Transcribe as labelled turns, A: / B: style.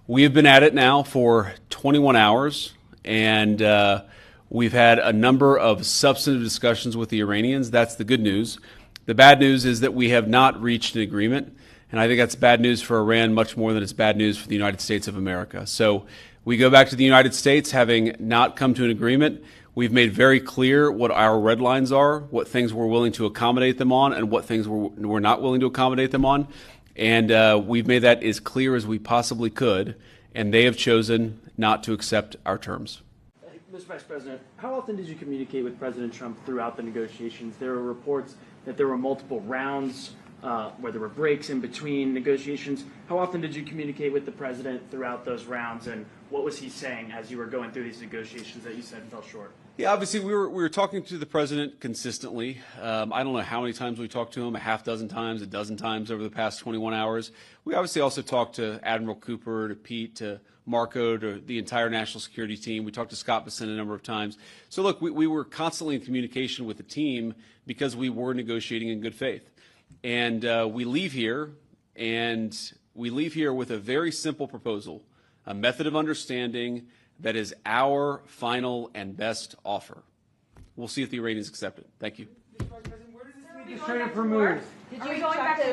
A: We have been at it now for 21 hours, and we've had a number of substantive discussions with the Iranians. That's the good news. The bad news is that we have not reached an agreement, and I think that's bad news for Iran much more than it's bad news for the United States of America. So we go back to the United States having not come to an agreement. We've made very clear what our red lines are, what things we're willing to accommodate them on, and what things we're not willing to accommodate them on. And we've made that as clear as we possibly could, and they have chosen not to accept our terms.
B: Mr. Vice President, how often did you communicate with President Trump throughout the negotiations? There were reports that there were multiple rounds where there were breaks in between negotiations. How often did you communicate with the president throughout those rounds, and what was he saying as you were going through these negotiations that you said fell short?
A: Yeah, obviously we were talking to the president consistently. I don't know how many times we talked to him, a half dozen times, a dozen times over the past 21 hours. We obviously also talked to Admiral Cooper, to Pete, to Marco, to the entire national security team. We talked to Scott Bessent a number of times. So look, we were constantly in communication with the team because we were negotiating in good faith. And we leave here with a very simple proposal, a method of understanding that is our final and best offer. We'll see if the Iranians accept it. Thank you.
C: Mr. President, where does this leave the China for moves?
D: Did you going back to